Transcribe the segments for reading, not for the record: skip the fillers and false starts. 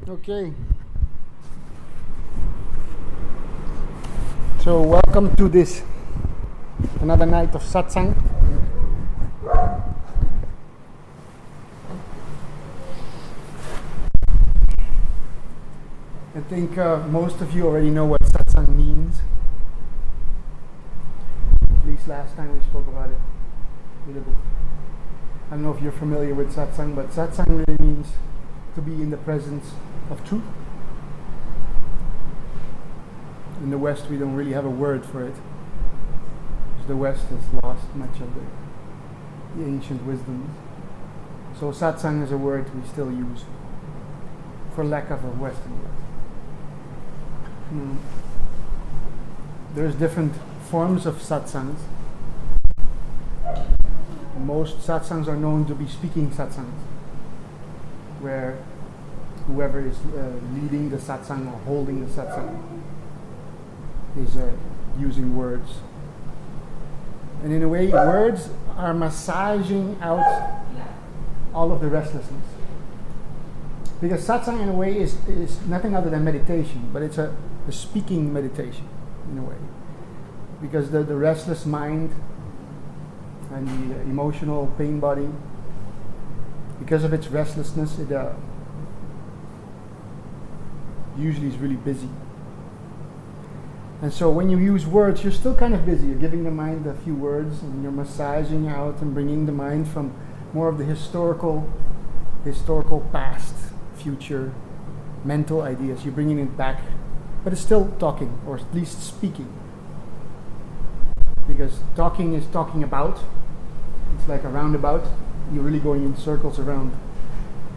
Okay. So welcome to this another night of Satsang. I think most of you already know what Satsang means. At least last time we spoke about it a little bit. I don't know if you're familiar with Satsang, but Satsang really means to be in the presence of truth. In the West, we don't really have a word for it, because the West has lost much of the ancient wisdoms. So Satsang is a word we still use, for lack of a Western word. There's different forms of satsangs. Most satsangs are known to be speaking satsangs, where whoever is leading the satsang or holding the satsang is using words. And in a way, words are massaging out all of the restlessness. Because satsang in a way is nothing other than meditation, but it's a speaking meditation in a way. Because the restless mind and the emotional pain body, because of its restlessness, it usually is really busy. And so when you use words, you're still kind of busy. You're giving the mind a few words, and you're massaging out and bringing the mind from more of the historical past, future, mental ideas. You're bringing it back, but it's still talking, or at least speaking. Because talking is talking about. It's like a roundabout. You're really going in circles around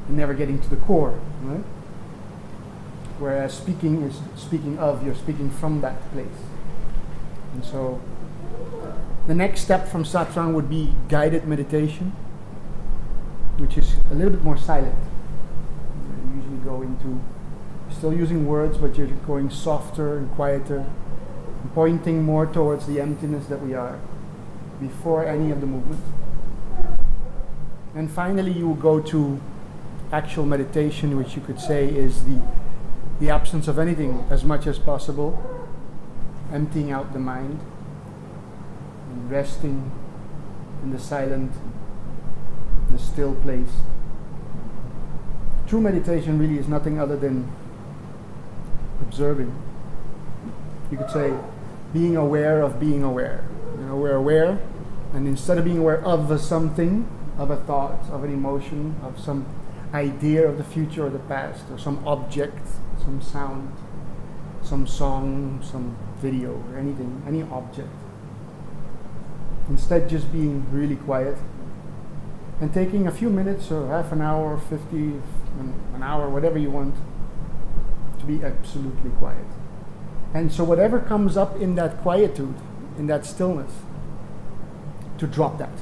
and never getting to the core, right? Whereas speaking is speaking of, you're speaking from that place. And so the next step from Satsang would be guided meditation, which is a little bit more silent. You usually go into, still using words, but you're going softer and quieter, pointing more towards the emptiness that we are before any of the movement. And finally you will go to actual meditation, which you could say is the absence of anything as much as possible, emptying out the mind and resting in the silent, the still place. True meditation really is nothing other than observing. You could say being aware of being aware. You know, we're aware, and instead of being aware of something, of a thought, of an emotion, of some idea of the future or the past, or some object, some sound, some song, some video, or anything, any object. Instead, just being really quiet and taking a few minutes or half an hour, 50, an hour, whatever you want, to be absolutely quiet. And so whatever comes up in that quietude, in that stillness, to drop that.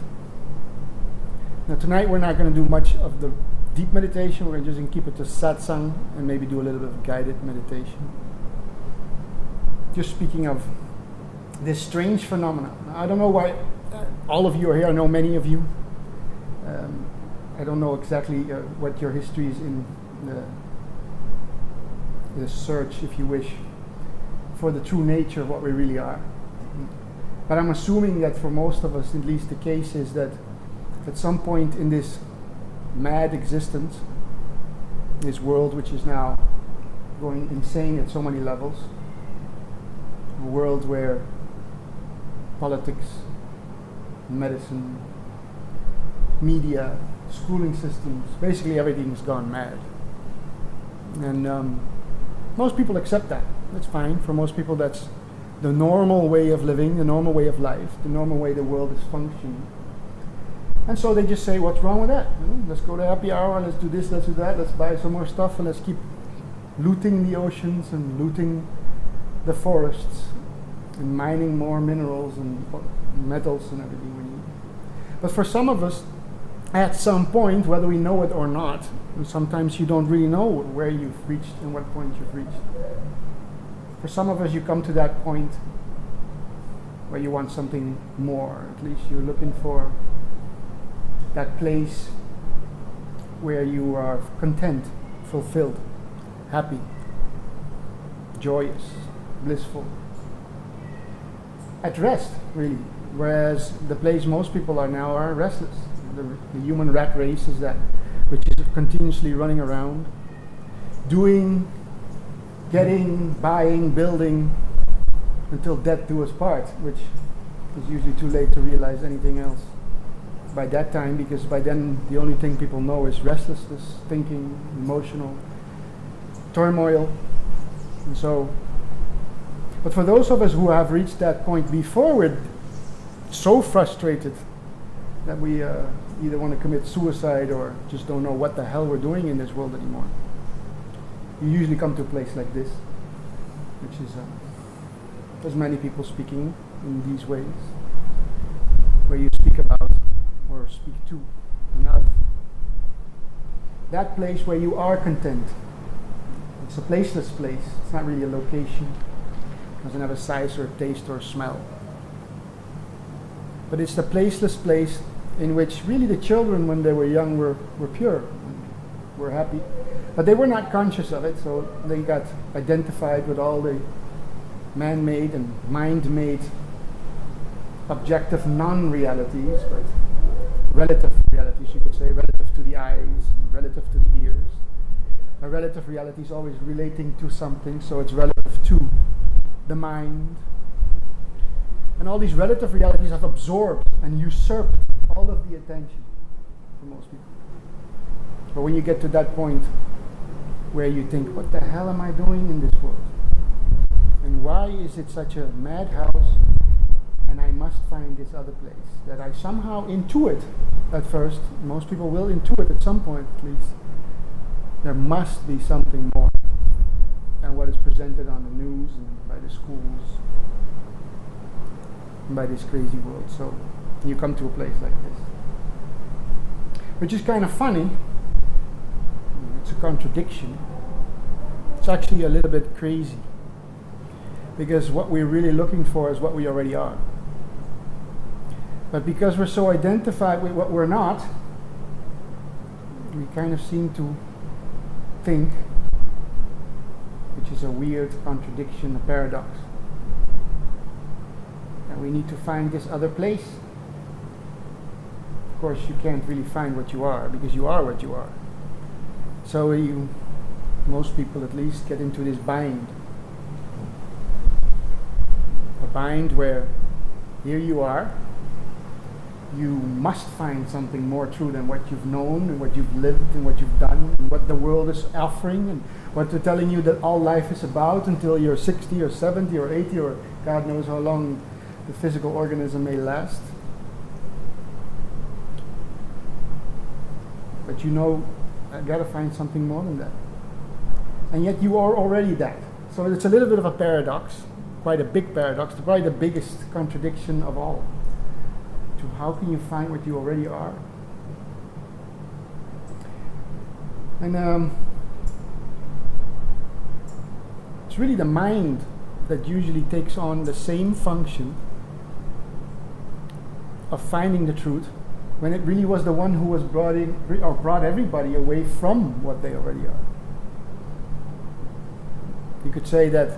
Now tonight we're not going to do much of the deep meditation. We're just going to keep it to satsang and maybe do a little bit of guided meditation. Just speaking of this strange phenomenon. Now, I don't know why all of you are here. I know many of you. I don't know exactly what your history is in the search, if you wish, for the true nature of what we really are. But I'm assuming that for most of us, at least the case is that at some point in this mad existence, this world which is now going insane at so many levels, a world where politics, medicine, media, schooling systems, basically everything's gone mad. And most people accept that. That's fine. For most people, that's the normal way of living, the normal way of life, the normal way the world is functioning. And so they just say, what's wrong with that? You know, let's go to happy hour, let's do this, let's do that, let's buy some more stuff, and let's keep looting the oceans and looting the forests and mining more minerals and metals and everything we need. But for some of us, at some point, whether we know it or not, and sometimes you don't really know where you've reached and what point you've reached. For some of us, you come to that point where you want something more. At least you're looking for that place where you are content, fulfilled. happy, joyous, blissful, at rest, really. Whereas the place most people are now are restless. The human rat race is that, which is continuously running around, doing, getting, buying, building, until death do us part, which is usually too late to realize anything else by that time, because by then the only thing people know is restlessness, thinking, emotional turmoil. And so, but for those of us who have reached that point before, we're so frustrated that we either want to commit suicide or just don't know what the hell we're doing in this world anymore. You usually come to a place like this, which is there's many people speaking in these ways, where you speak about or speak to and of. That place where you are content. It's a placeless place. It's not really a location. It doesn't have a size or a taste or a smell. But it's the placeless place in which really the children, when they were young, were pure, were happy. But they were not conscious of it, so they got identified with all the man-made and mind-made objective non-realities, but relative realities, you could say, relative to the eyes, relative to the ears. A relative reality is always relating to something, so it's relative to the mind. And all these relative realities have absorbed and usurped all of the attention for most people. But when you get to that point where you think, what the hell am I doing in this world? And why is it such a madhouse? And I must find this other place that I somehow intuit at first. Most people will intuit at some point at least. There must be something more than what is presented on the news and by the schools and by this crazy world. So you come to a place like this, which is kind of funny. It's a contradiction. It's actually a little bit crazy, because what we're really looking for is what we already are. But because we're so identified with what we're not, we kind of seem to think, which is a weird contradiction, a paradox, that we need to find this other place. Of course, you can't really find what you are, because you are what you are. So most people at least get into this bind. A bind where here you are, you must find something more true than what you've known and what you've lived and what you've done and what the world is offering and what they're telling you that all life is about until you're 60 or 70 or 80 or God knows how long the physical organism may last. But you know, I've got to find something more than that. And yet you are already that. So it's a little bit of a paradox, quite a big paradox, probably the biggest contradiction of all. To how can you find what you already are? And it's really the mind that usually takes on the same function of finding the truth, when it really was the one who was brought everybody away from what they already are. You could say that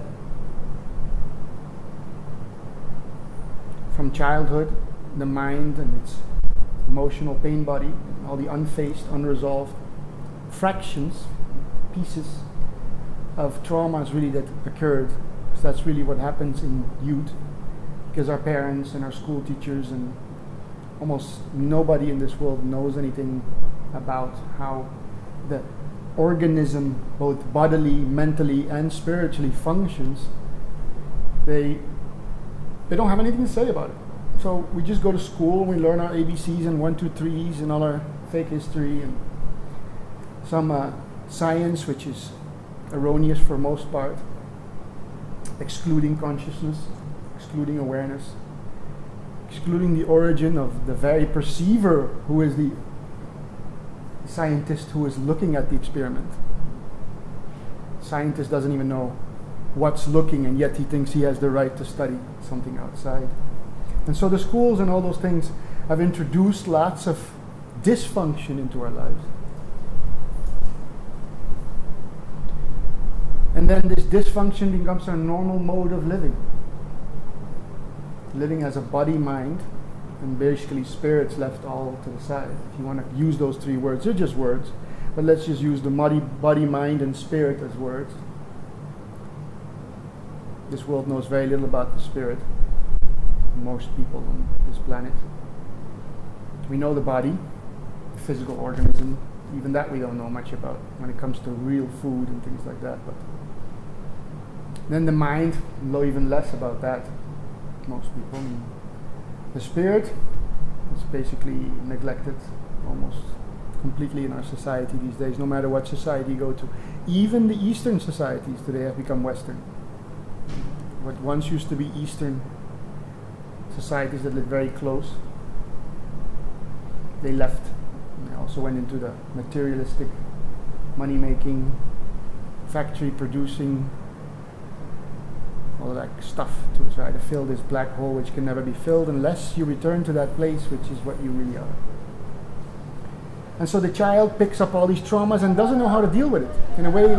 from childhood, the mind and its emotional pain body, and all the unfaced, unresolved fractions, pieces of traumas really that occurred. Because that's really what happens in youth, because our parents and our school teachers and almost nobody in this world knows anything about how the organism, both bodily, mentally, and spiritually functions. They don't have anything to say about it. So we just go to school and we learn our ABCs and 1, 2, 3s and all our fake history and some science, which is erroneous for most part, excluding consciousness, excluding awareness, excluding the origin of the very perceiver who is the scientist who is looking at the experiment. Scientist doesn't even know what's looking, and yet he thinks he has the right to study something outside. And so the schools and all those things have introduced lots of dysfunction into our lives. And then this dysfunction becomes our normal mode of living. Living as a body-mind, and basically spirit's left all to the side. If you want to use those three words, they're just words, but let's just use the body, mind, and spirit as words. This world knows very little about the spirit. Most people on this planet. We know the body, the physical organism. Even that we don't know much about when it comes to real food and things like that. But then the mind, know even less about that. Most people. The spirit is basically neglected almost completely in our society these days, no matter what society you go to. Even the Eastern societies today have become Western. What once used to be Eastern societies that lived very close, they left. They also went into the materialistic, money-making, factory-producing, all that stuff to try to fill this black hole which can never be filled unless you return to that place which is what you really are. And so the child picks up all these traumas and doesn't know how to deal with it. In a way,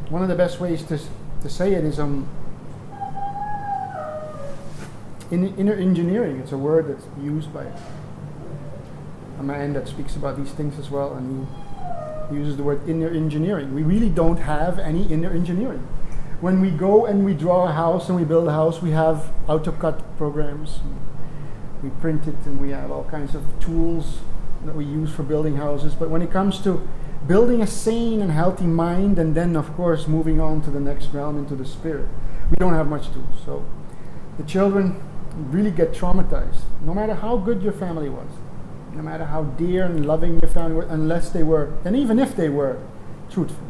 one of the best ways to say it is in inner engineering. It's a word that's used by a man that speaks about these things as well, and he uses the word inner engineering. We really don't have any inner engineering. When we go and we draw a house and we build a house, we have AutoCAD programs. We print it and we have all kinds of tools that we use for building houses. But when it comes to building a sane and healthy mind, and then of course moving on to the next realm into the spirit, we don't have much tools. So the children really get traumatized, no matter how good your family was, no matter how dear and loving your family was, unless they were, and even if they were, truthful.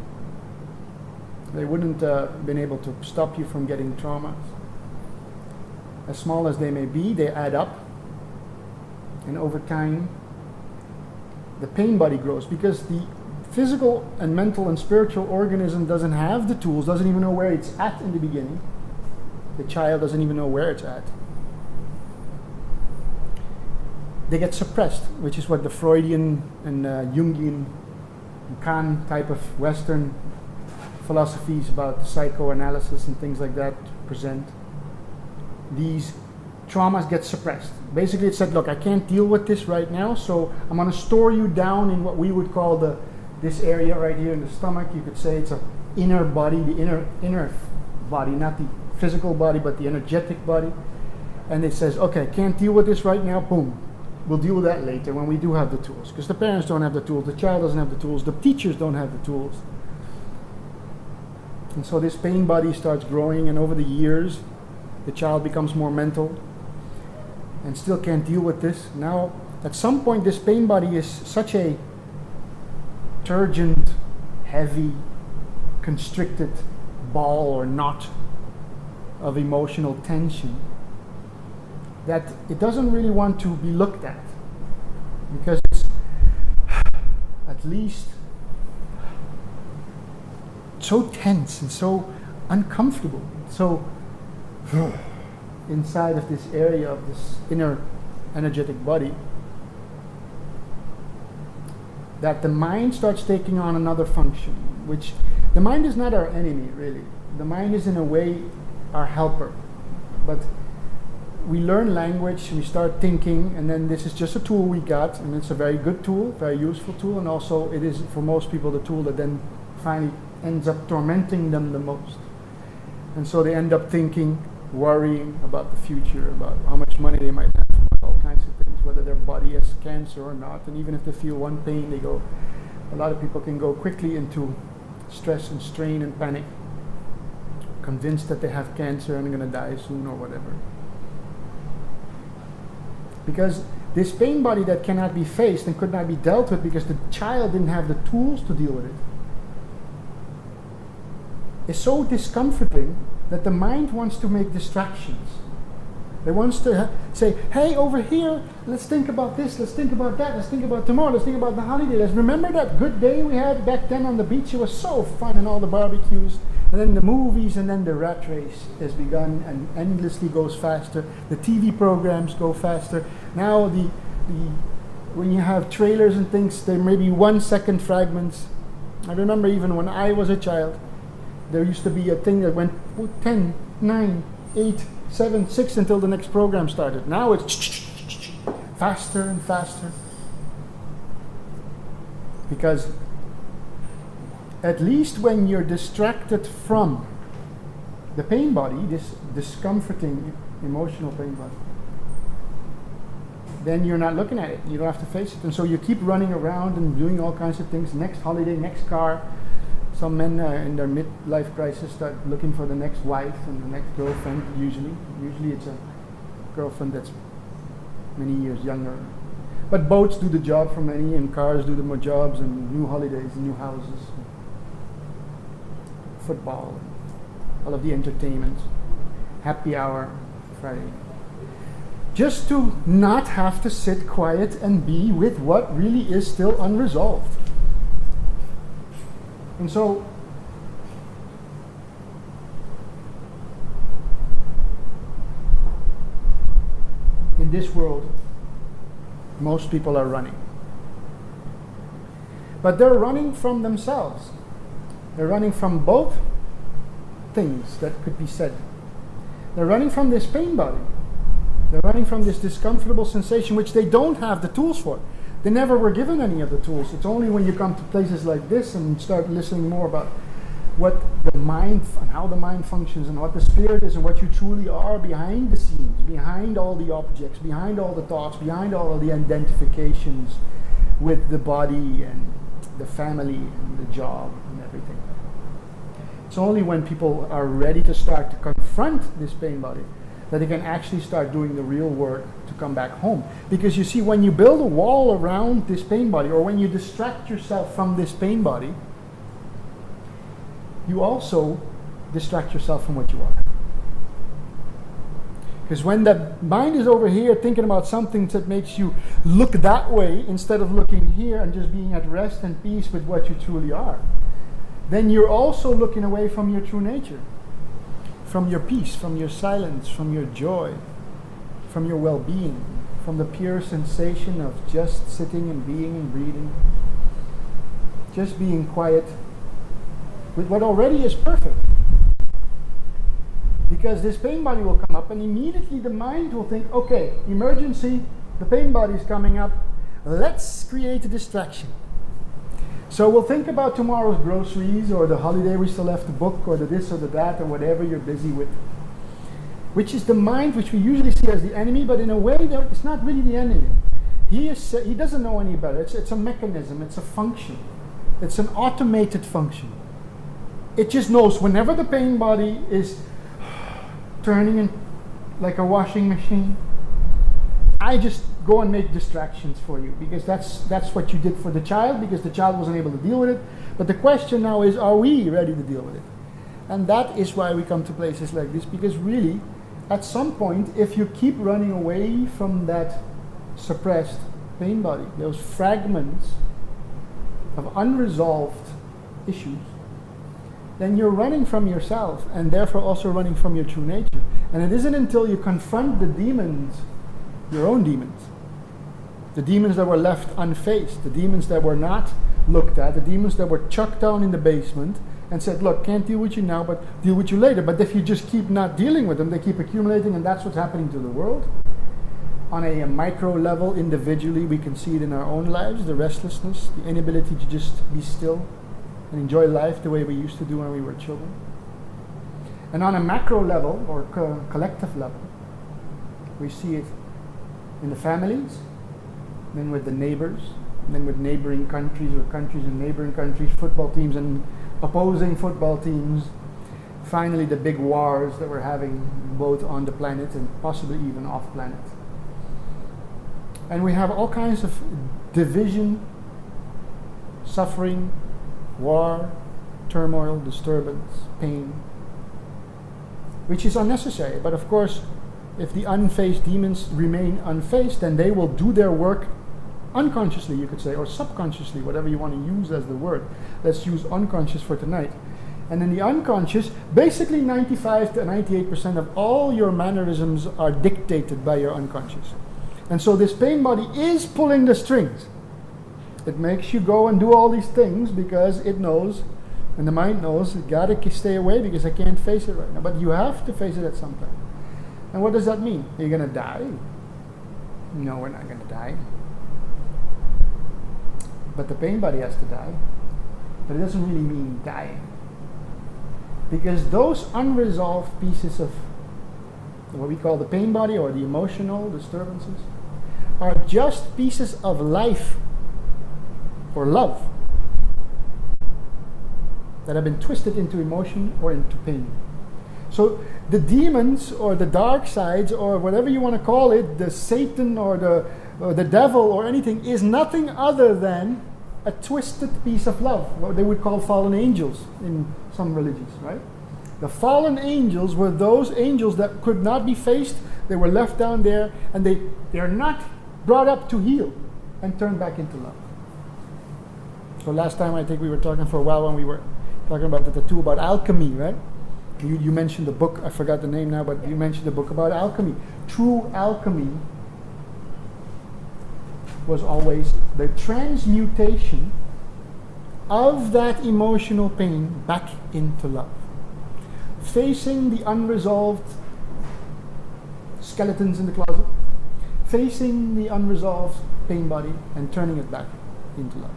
They wouldn't been able to stop you from getting traumas. As small as they may be, they add up. And over time, the pain body grows because the physical and mental and spiritual organism doesn't have the tools, doesn't even know where it's at in the beginning. The child doesn't even know where it's at. They get suppressed, which is what the Freudian and Jungian, Kant type of Western philosophies about psychoanalysis and things like that present. These traumas get suppressed. Basically it said, look, I can't deal with this right now, so I'm going to store you down in what we would call this area right here in the stomach. You could say it's an inner body, the inner body, not the physical body, but the energetic body. And it says, okay, can't deal with this right now, boom. We'll deal with that later when we do have the tools. Because the parents don't have the tools, the child doesn't have the tools, the teachers don't have the tools. And so this pain body starts growing, and over the years, the child becomes more mental and still can't deal with this. Now, at some point, this pain body is such a turgid, heavy, constricted ball or knot of emotional tension that it doesn't really want to be looked at, because it's at least so tense and so uncomfortable, so inside of this area of this inner energetic body, that the mind starts taking on another function, which the mind is not our enemy, really. The mind is in a way our helper. But we learn language, we start thinking, and then this is just a tool we got, and it's a very good tool, very useful tool, and also it is for most people the tool that then finally ends up tormenting them the most. And so they end up thinking, worrying about the future, about how much money they might have, all kinds of things, whether their body has cancer or not. And even if they feel one pain, a lot of people can go quickly into stress and strain and panic, convinced that they have cancer and are going to die soon or whatever. Because this pain body that cannot be faced and could not be dealt with because the child didn't have the tools to deal with it, is so discomforting that the mind wants to make distractions. It wants to say, hey, over here, let's think about this, let's think about that, let's think about tomorrow, let's think about the holiday. Let's remember that good day we had back then on the beach. It was so fun, and all the barbecues, and then the movies, and then the rat race has begun and endlessly goes faster. The TV programs go faster. Now when you have trailers and things, there may be 1 second fragments. I remember even when I was a child, There used to be a thing that went 10, 9, 8, 7, 6 until the next program started. Now it's faster and faster. Because at least when you're distracted from the pain body, this discomforting emotional pain body, then you're not looking at it. You don't have to face it. And so you keep running around and doing all kinds of things. Next holiday, next car. Some men in their midlife crisis start looking for the next wife and the next girlfriend, usually. Usually it's a girlfriend that's many years younger. But boats do the job for many, and cars do the more jobs, and new holidays, new houses, football, all of the entertainment, happy hour, Friday. Just to not have to sit quiet and be with what really is still unresolved. And so, in this world, most people are running. But they're running from themselves. They're running from both things that could be said. They're running from this pain body. They're running from this discomfortable sensation which they don't have the tools for. They never were given any of the tools. It's only when you come to places like this and start listening more about what the mind and how the mind functions and what the spirit is and what you truly are behind the scenes, behind all the objects, behind all the thoughts, behind all of the identifications with the body and the family and the job and everything. It's only when people are ready to start to confront this pain body that they can actually start doing the real work to come back home. Because you see, when you build a wall around this pain body, or when you distract yourself from this pain body, you also distract yourself from what you are. Because when the mind is over here thinking about something that makes you look that way instead of looking here and just being at rest and peace with what you truly are, then you're also looking away from your true nature, from your peace, from your silence, from your joy, from your well-being, from the pure sensation of just sitting and being and breathing, just being quiet with what already is perfect. Because this pain body will come up and immediately the mind will think, okay, emergency, the pain body is coming up, let's create a distraction. So we'll think about tomorrow's groceries or the holiday we still have to book or the this or the that or whatever you're busy with. Which is the mind which we usually see as the enemy, but in a way it's not really the enemy. He doesn't know any better. It's a mechanism, it's a function. It's an automated function. It just knows whenever the pain body is turning in like a washing machine, I just go and make distractions for you, because that's what you did for the child, because the child wasn't able to deal with it. But the question now is, are we ready to deal with it? And that is why we come to places like this, because really, at some point, if you keep running away from that suppressed pain body, those fragments of unresolved issues, then you're running from yourself, and therefore also running from your true nature. And it isn't until you confront the demons, your own demons, the demons that were left unfaced, the demons that were not looked at, the demons that were chucked down in the basement and said, look, can't deal with you now, but deal with you later. But if you just keep not dealing with them, they keep accumulating, and that's what's happening to the world. On a micro level, individually, we can see it in our own lives, the restlessness, the inability to just be still and enjoy life the way we used to do when we were children. And on a macro level, or collective level, we see it in the families, then with the neighbors, then with neighboring countries, or countries and neighboring countries, football teams and opposing football teams, finally the big wars that we're having both on the planet and possibly even off planet. And we have all kinds of division, suffering, war, turmoil, disturbance, pain, which is unnecessary. But of course, if the unfaced demons remain unfaced, then they will do their work unconsciously, you could say, or subconsciously, whatever you want to use as the word. Let's use unconscious for tonight. And in the unconscious, basically 95 to 98% of all your mannerisms are dictated by your unconscious. And so this pain body is pulling the strings. It makes you go and do all these things because it knows And the mind knows, you gotta stay away because I can't face it right now. But you have to face it at some time. And what does that mean? Are you gonna die? No, we're not gonna die. But the pain body has to die. But it doesn't really mean dying. Because those unresolved pieces of what we call the pain body or the emotional disturbances are just pieces of life or love that have been twisted into emotion or into pain. So the demons or the dark sides or whatever you want to call it, the Satan or the devil or anything, is nothing other than a twisted piece of love, what they would call fallen angels in some religions, right? The fallen angels were those angels that could not be faced. They were left down there, and they are not brought up to heal and turn back into love. So last time I think we were talking for a while when we were talking about the tattoo about alchemy, right? You mentioned the book, I forgot the name now, but you mentioned the book about alchemy. True alchemy was always the transmutation of that emotional pain back into love. Facing the unresolved skeletons in the closet, facing the unresolved pain body and turning it back into love.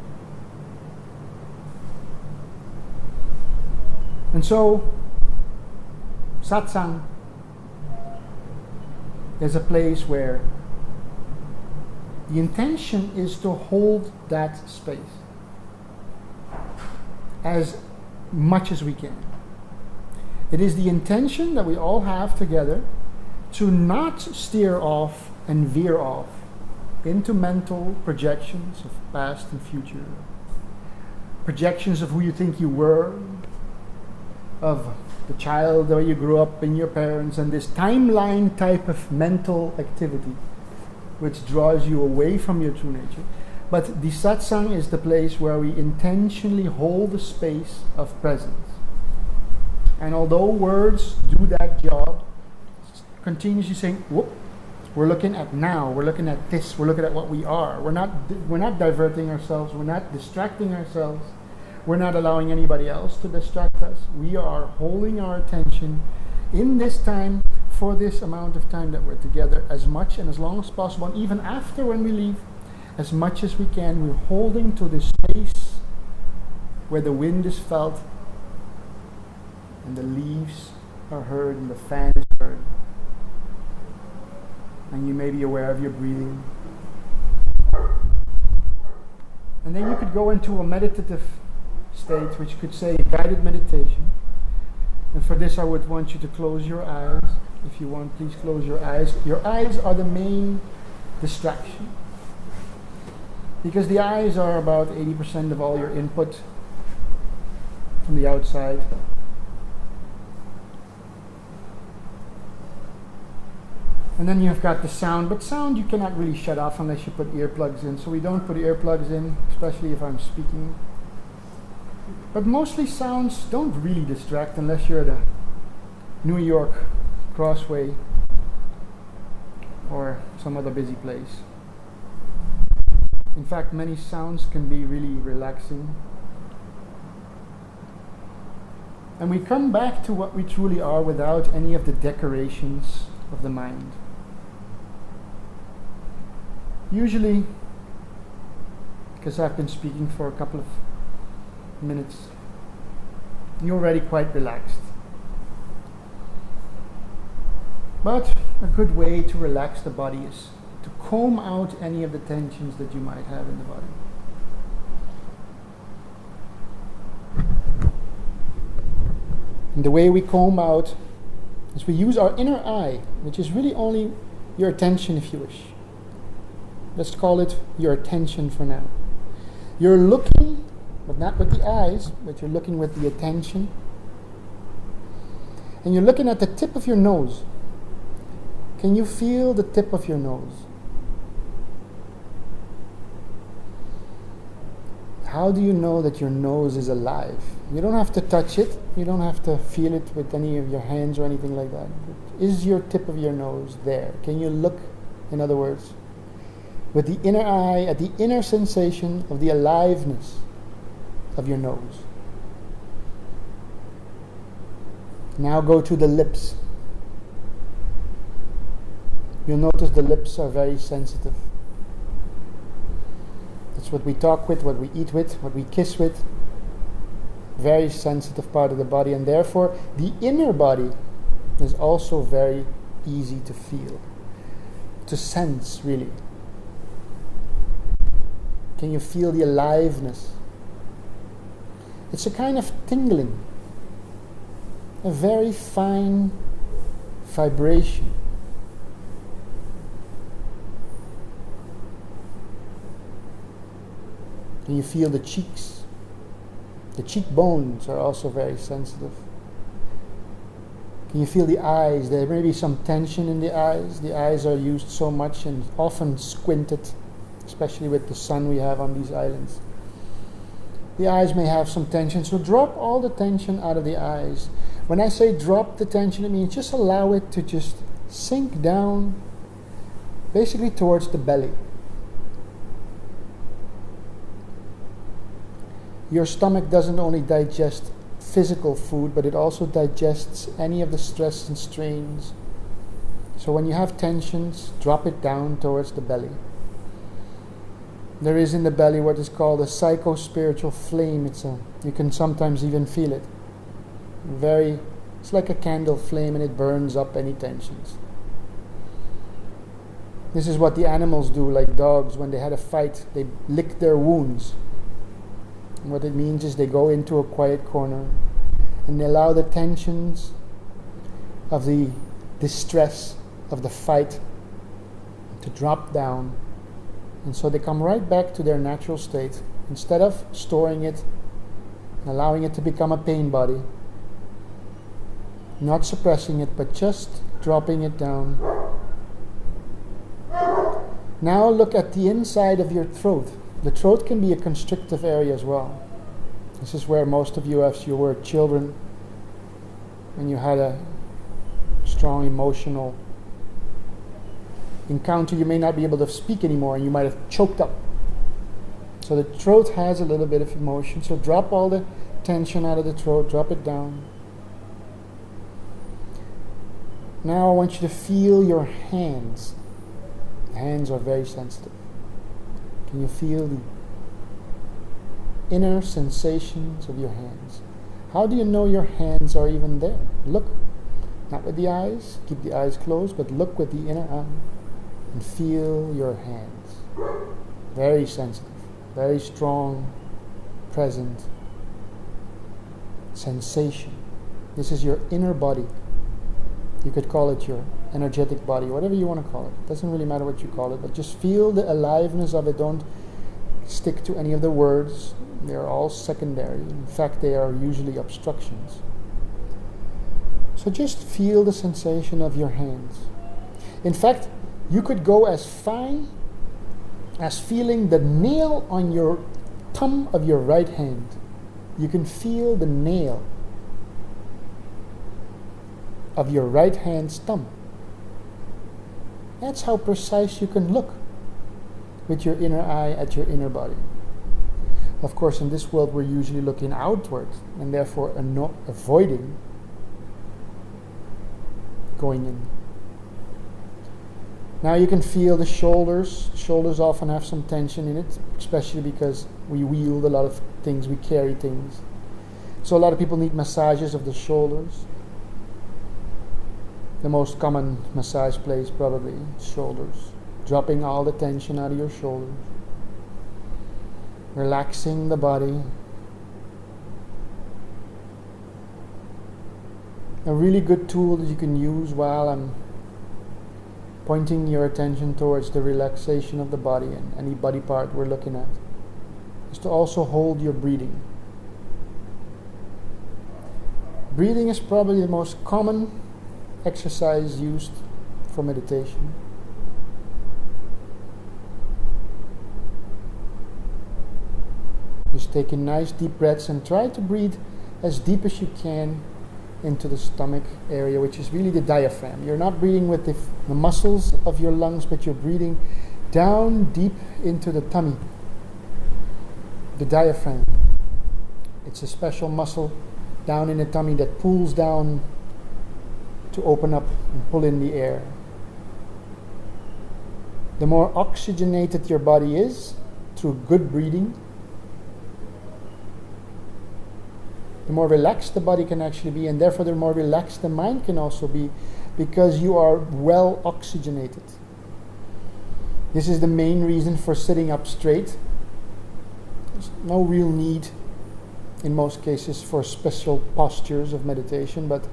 And so, Satsang is a place where the intention is to hold that space as much as we can. It is the intention that we all have together to not steer off and veer off into mental projections of past and future, projections of who you think you were, of the child where you grew up in your parents, and this timeline type of mental activity which draws you away from your true nature. But the satsang is the place where we intentionally hold the space of presence. And although words do that job, continuously saying, whoop, we're looking at now, we're looking at this, we're looking at what we are. We're not diverting ourselves, we're not distracting ourselves, we're not allowing anybody else to distract us. We are holding our attention in this time for this amount of time that we're together, as much and as long as possible. And even after when we leave, as much as we can, we're holding to this space where the wind is felt and the leaves are heard and the fan is heard. And you may be aware of your breathing. And then you could go into a meditative state, which could say a guided meditation. And for this I would want you to close your eyes. If you want, please close your eyes. Your eyes are the main distraction, because the eyes are about 80% of all your input from the outside. And then you've got the sound, but sound you cannot really shut off unless you put earplugs in. So we don't put earplugs in, especially if I'm speaking. But mostly sounds don't really distract unless you're at a New York crossway or some other busy place. In fact, many sounds can be really relaxing. And we come back to what we truly are without any of the decorations of the mind. Usually, because I've been speaking for a couple of minutes, you're already quite relaxed. But a good way to relax the body is to comb out any of the tensions that you might have in the body. And the way we comb out is we use our inner eye, which is really only your attention if you wish. Let's call it your attention for now. You're looking, but not with the eyes, but you're looking with the attention. And you're looking at the tip of your nose. Can you feel the tip of your nose? How do you know that your nose is alive? You don't have to touch it. You don't have to feel it with any of your hands or anything like that. Is your tip of your nose there? Can you look, in other words, with the inner eye at the inner sensation of the aliveness of your nose? Now go to the lips. You'll notice the lips are very sensitive. It's what we talk with, what we eat with, what we kiss with. Very sensitive part of the body, and therefore the inner body is also very easy to feel, to sense, really. Can you feel the aliveness? It's a kind of tingling, a very fine vibration. Can you feel the cheeks? The cheekbones are also very sensitive. Can you feel the eyes? There may be some tension in the eyes. The eyes are used so much and often squinted, especially with the sun we have on these islands. The eyes may have some tension, so drop all the tension out of the eyes. When I say drop the tension, it means just allow it to just sink down, basically towards the belly. Your stomach doesn't only digest physical food, but it also digests any of the stress and strains. So when you have tensions, drop it down towards the belly. There is in the belly what is called a psycho-spiritual flame. You can sometimes even feel it. It's like a candle flame, and it burns up any tensions. This is what the animals do, like dogs. When they had a fight, they lick their wounds. And what it means is they go into a quiet corner and they allow the tensions of the distress of the fight to drop down. And so they come right back to their natural state. Instead of storing it and allowing it to become a pain body, not suppressing it, but just dropping it down. Now look at the inside of your throat. The throat can be a constrictive area as well. This is where most of you, as you were children, and you had a strong emotional encounter, you may not be able to speak anymore and you might have choked up. So the throat has a little bit of emotion. So drop all the tension out of the throat, drop it down. Now I want you to feel your hands. The hands are very sensitive. Can you feel the inner sensations of your hands? How do you know your hands are even there? Look, not with the eyes, keep the eyes closed, but look with the inner eye and feel your hands. Very sensitive, very strong, present sensation. This is your inner body. You could call it your energetic body, whatever you want to call it. It doesn't really matter what you call it, but just feel the aliveness of it. Don't stick to any of the words. They are all secondary. In fact, they are usually obstructions. So just feel the sensation of your hands. In fact, you could go as fine as feeling the nail on your thumb of your right hand. You can feel the nail of your right hand's thumb. That's how precise you can look with your inner eye at your inner body. Of course, in this world we're usually looking outward and therefore avoiding going in. Now you can feel the shoulders. Shoulders often have some tension in it, especially because we wield a lot of things, we carry things. So a lot of people need massages of the shoulders. The most common massage place probably shoulders. Dropping all the tension out of your shoulders. Relaxing the body. A really good tool that you can use while I'm pointing your attention towards the relaxation of the body and any body part we're looking at is to also hold your breathing. Breathing is probably the most common exercise used for meditation. Just take in nice deep breaths and try to breathe as deep as you can into the stomach area, which is really the diaphragm. You're not breathing with the muscles of your lungs, but you're breathing down deep into the tummy, the diaphragm. It's a special muscle down in the tummy that pulls down to open up and pull in the air. The more oxygenated your body is through good breathing, the more relaxed the body can actually be, and therefore the more relaxed the mind can also be, because you are well oxygenated. This is the main reason for sitting up straight. There's no real need in most cases for special postures of meditation, but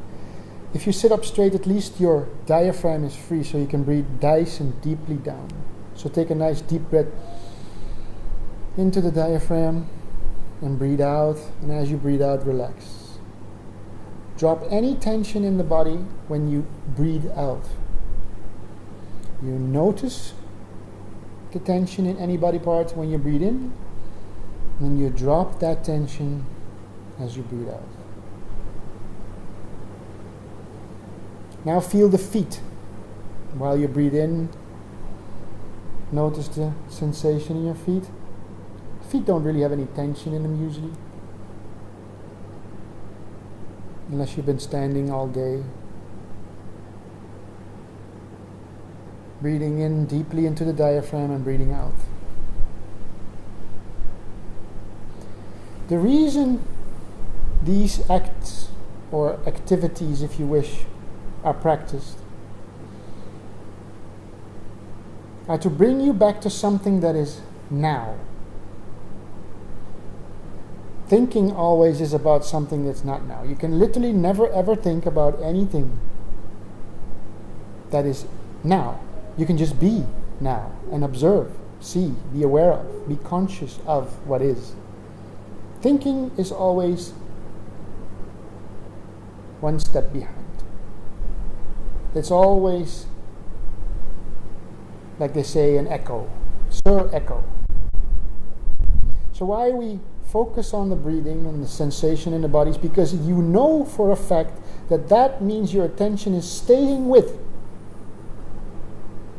if you sit up straight, at least your diaphragm is free, so you can breathe nice and deeply down. So take a nice deep breath into the diaphragm and breathe out, and as you breathe out, relax. Drop any tension in the body when you breathe out. You notice the tension in any body part when you breathe in, and you drop that tension as you breathe out. Now feel the feet. While you breathe in, notice the sensation in your feet. Feet don't really have any tension in them usually, unless you've been standing all day. Breathing in deeply into the diaphragm and breathing out. The reason these acts or activities, if you wish, are practiced are to bring you back to something that is now. Thinking always is about something that's not now. You can literally never ever think about anything that is now. You can just be now and observe, see, be aware of, be conscious of what is. Thinking is always one step behind. It's always, like they say, an echo, sur echo. So why we focus on the breathing and the sensation in the body is because you know for a fact that that means your attention is staying with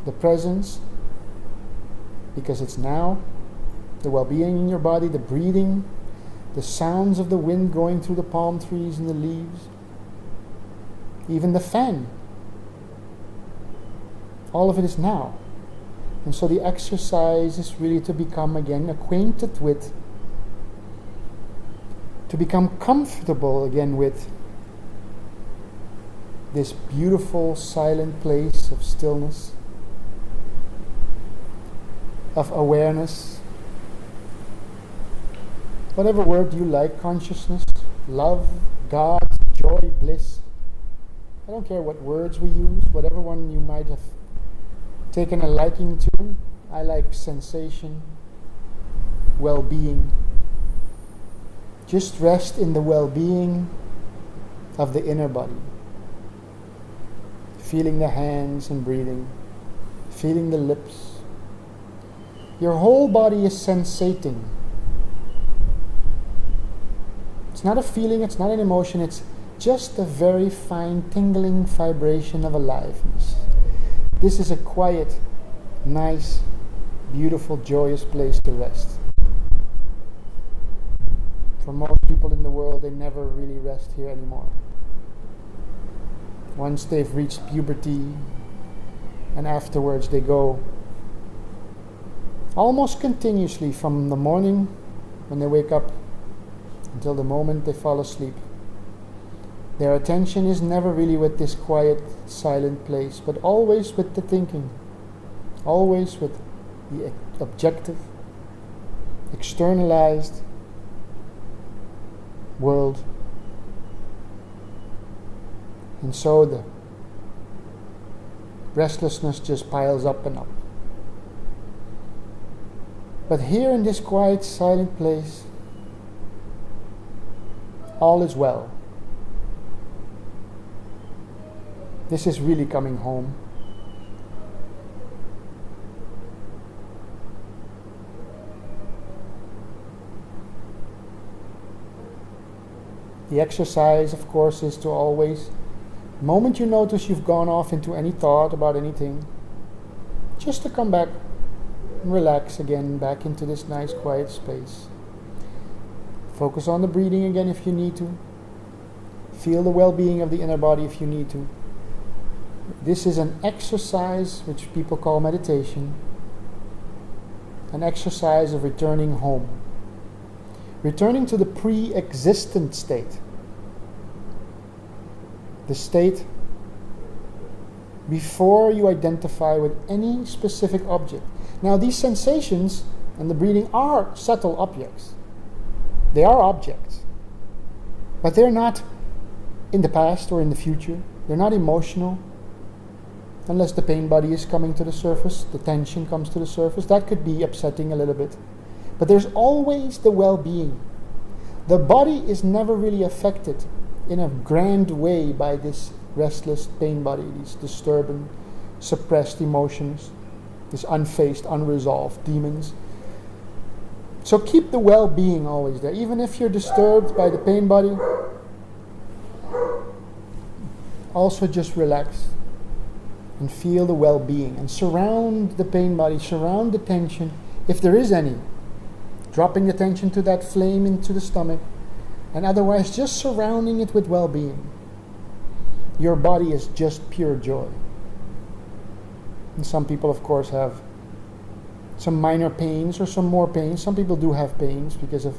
the presence, because it's now, the well-being in your body, the breathing, the sounds of the wind going through the palm trees and the leaves, even the fan. All of it is now. And so the exercise is really to become again acquainted with, to become comfortable again with this beautiful silent place of stillness, of awareness, whatever word you like, consciousness, love, God, joy, bliss. I don't care what words we use, whatever one you might have taken a liking to. I like sensation, well-being. Just rest in the well-being of the inner body. Feeling the hands and breathing, feeling the lips. Your whole body is sensating. It's not a feeling, it's not an emotion, it's just a very fine tingling vibration of aliveness. This is a quiet, nice, beautiful, joyous place to rest. For most people in the world, they never really rest here anymore. Once they've reached puberty, and afterwards they go almost continuously from the morning when they wake up until the moment they fall asleep. Their attention is never really with this quiet, silent place, but always with the thinking, always with the objective, externalized world. And so the restlessness just piles up and up. But here in this quiet, silent place, all is well. This is really coming home. The exercise, of course, is to always, the moment you notice you've gone off into any thought about anything, just to come back and relax again, back into this nice quiet space. Focus on the breathing again if you need to. Feel the well-being of the inner body if you need to. This is an exercise which people call meditation, an exercise of returning home, returning to the pre-existent state, the state before you identify with any specific object. Now, these sensations and the breathing are subtle objects. They are objects, but they're not in the past or in the future. They're not emotional, unless the pain body is coming to the surface, the tension comes to the surface. That could be upsetting a little bit. But there's always the well-being. The body is never really affected in a grand way by this restless pain body, these disturbing, suppressed emotions, this unfaced, unresolved demons. So keep the well-being always there. Even if you're disturbed by the pain body, also just relax and feel the well-being and surround the pain body, surround the tension, if there is any, dropping the tension to that flame into the stomach, and otherwise just surrounding it with well-being. Your body is just pure joy. And some people, of course, have some minor pains or some more pains. Some people do have pains because of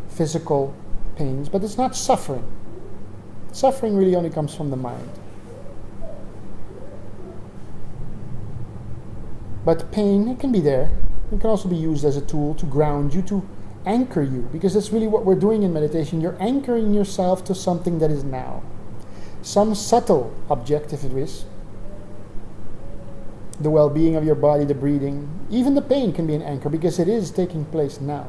physical pains, but it's not suffering. Suffering really only comes from the mind. But pain, it can be there. It can also be used as a tool to ground you, to anchor you, because that's really what we're doing in meditation. You're anchoring yourself to something that is now. Some subtle object, if it is. The well-being of your body, the breathing, even the pain can be an anchor because it is taking place now.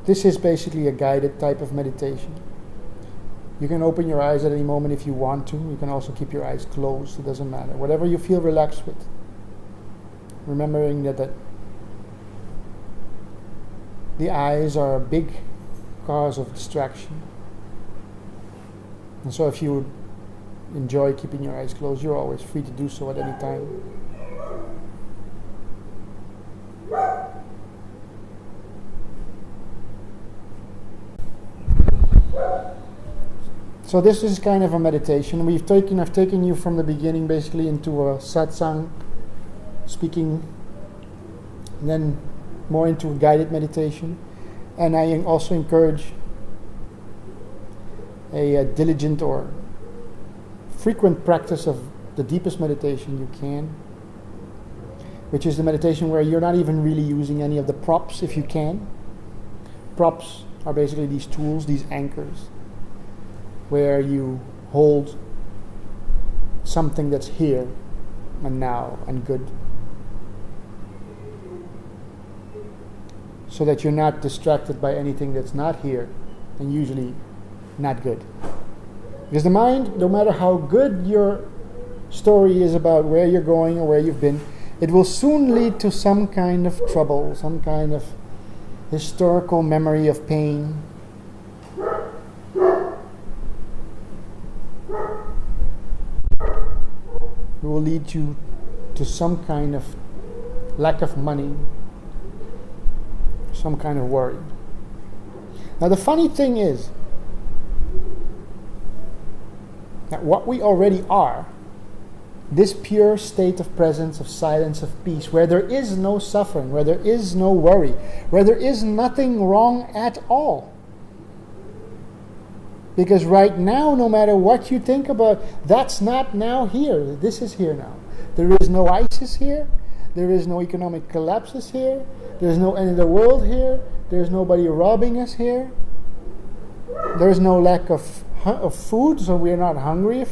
This is basically a guided type of meditation. You can open your eyes at any moment if you want to. You can also keep your eyes closed. It doesn't matter. Whatever you feel relaxed with. Remembering that the eyes are a big cause of distraction. And so if you enjoy keeping your eyes closed, you're always free to do so at any time. So this is kind of a meditation. I've taken you from the beginning basically into a satsang, speaking, and then more into a guided meditation. And I also encourage a diligent or frequent practice of the deepest meditation you can, which is the meditation where you're not even really using any of the props if you can. Props are basically these tools, these anchors, where you hold something that's here and now and good, so that you're not distracted by anything that's not here and usually not good. Because the mind, no matter how good your story is about where you're going or where you've been, it will soon lead to some kind of trouble, some kind of historical memory of pain. It will lead you to some kind of lack of money, some kind of worry. Now the funny thing is that what we already are, this pure state of presence, of silence, of peace, where there is no suffering, where there is no worry, where there is nothing wrong at all. Because right now, no matter what you think about, that's not now here. This is here now. There is no ISIS here. There is no economic collapses here. There's no end of the world here. There's nobody robbing us here. There's no lack of food, so we're not hungry.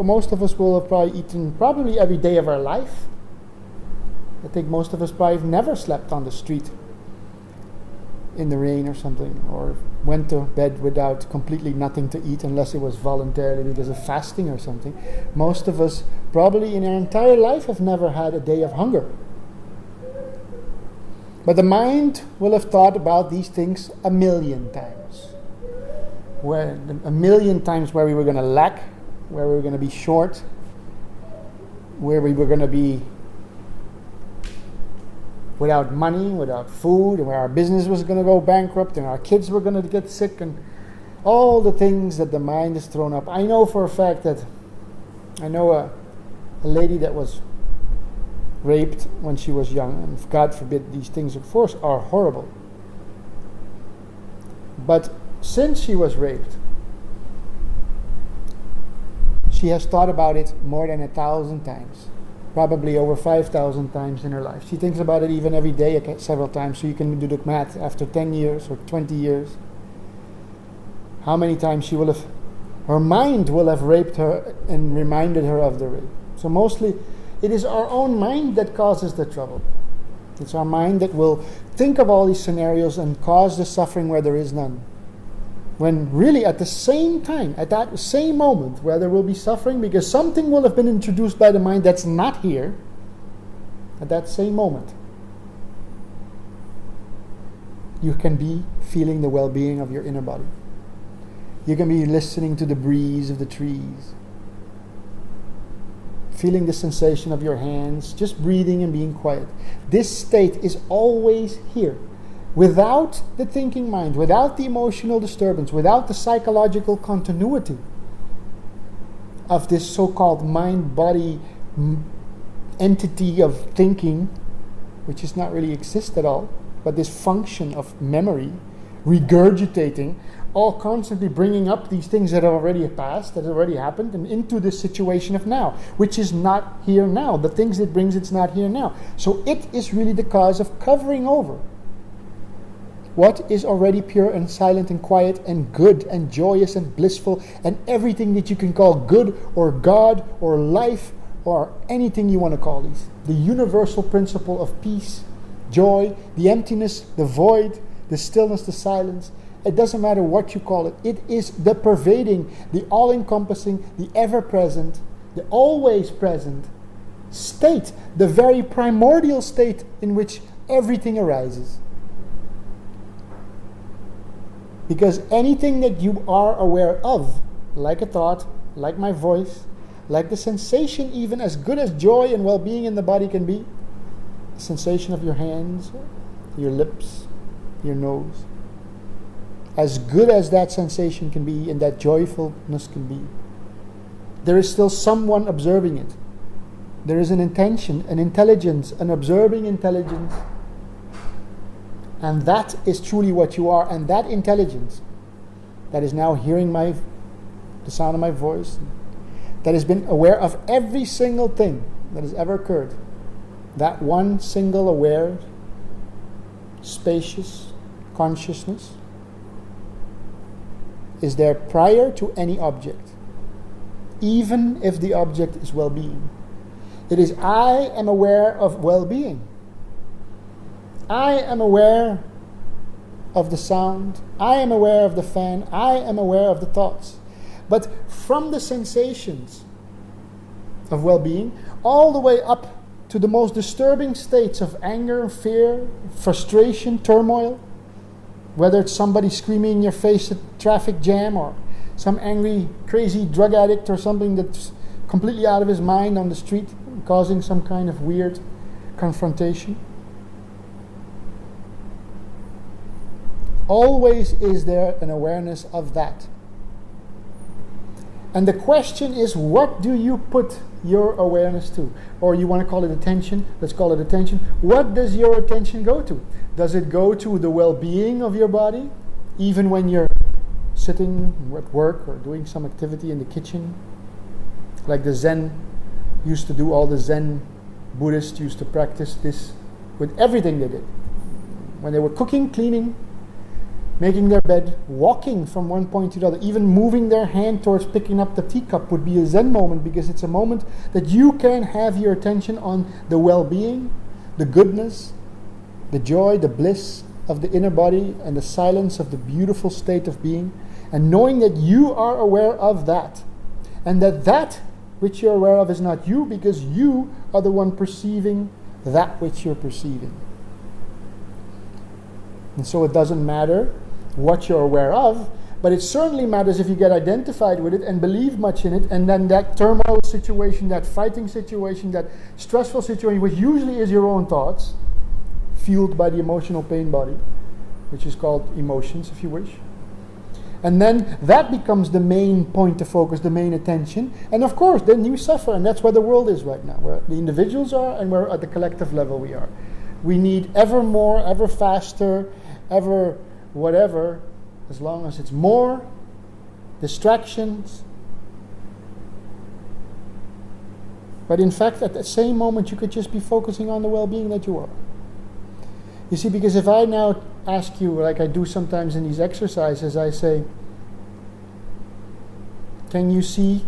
Most of us will have probably eaten probably every day of our life. I think most of us probably have never slept on the street in the rain or something, or went to bed without completely nothing to eat unless it was voluntarily because of fasting or something. Most of us probably in our entire life have never had a day of hunger. But the mind will have thought about these things a million times. A million times where we were going to lack, where we were going to be short, where we were going to be without money, without food, and where our business was going to go bankrupt, and our kids were going to get sick, and all the things that the mind has thrown up. I know for a fact that I know a lady that was raped when she was young, and God forbid, these things of course are horrible. But since she was raped, she has thought about it more than 1,000 times, probably over 5,000 times in her life. She thinks about it even every day, several times, so you can do the math after 10 years or 20 years. How many times her mind will have raped her and reminded her of the rape. So mostly, it is our own mind that causes the trouble. It's our mind that will think of all these scenarios and cause the suffering where there is none. When really at the same time, at that same moment where there will be suffering, because something will have been introduced by the mind that's not here, at that same moment, you can be feeling the well-being of your inner body. You can be listening to the breeze of the trees, feeling the sensation of your hands, just breathing and being quiet. This state is always here. Without the thinking mind, without the emotional disturbance, without the psychological continuity of this so-called mind-body entity of thinking, which does not really exist at all, but this function of memory, regurgitating, all constantly bringing up these things that have already passed, that have already happened, and into this situation of now, which is not here now. The things it brings, it's not here now. So it is really the cause of covering over what is already pure and silent and quiet and good and joyous and blissful and everything that you can call good or God or life or anything you want to call these. The universal principle of peace, joy, the emptiness, the void, the stillness, the silence. It doesn't matter what you call it. It is the pervading, the all-encompassing, the ever-present, the always-present state, the very primordial state in which everything arises. Because anything that you are aware of, like a thought, like my voice, like the sensation, even as good as joy and well-being in the body can be, the sensation of your hands, your lips, your nose, as good as that sensation can be and that joyfulness can be, there is still someone observing it. There is an intention, an intelligence, an observing intelligence. And that is truly what you are. And that intelligence that is now hearing the sound of my voice, that has been aware of every single thing that has ever occurred, that one single aware, spacious consciousness is there prior to any object, even if the object is well-being. It is I am aware of well-being. I am aware of the sound. I am aware of the fan. I am aware of the thoughts. But from the sensations of well-being, all the way up to the most disturbing states of anger, fear, frustration, turmoil, whether it's somebody screaming in your face at a traffic jam or some angry, crazy drug addict or something that's completely out of his mind on the street, causing some kind of weird confrontation. Always is there an awareness of that. And the question is, what do you put your awareness to? Or you want to call it attention, let's call it attention. What does your attention go to? Does it go to the well-being of your body, even when you're sitting at work or doing some activity in the kitchen? Like the Zen used to do, all the Zen Buddhists used to practice this with everything they did. When they were cooking, cleaning, making their bed, walking from one point to the other, even moving their hand towards picking up the teacup would be a Zen moment, because it's a moment that you can have your attention on the well-being, the goodness, the joy, the bliss of the inner body, and the silence of the beautiful state of being, and knowing that you are aware of that, and that which you're aware of is not you, because you are the one perceiving that which you're perceiving. And so it doesn't matter what you're aware of, but it certainly matters if you get identified with it and believe much in it, and then that turmoil situation, that fighting situation, that stressful situation, which usually is your own thoughts, fueled by the emotional pain body, which is called emotions, if you wish. And then that becomes the main point of focus, the main attention. And of course, then you suffer, and that's where the world is right now, where the individuals are and where at the collective level we are. We need ever more, ever faster, ever whatever, as long as it's more, distractions. But in fact, at the same moment, you could just be focusing on the well-being that you are. You see, because if I now ask you, like I do sometimes in these exercises, I say, can you see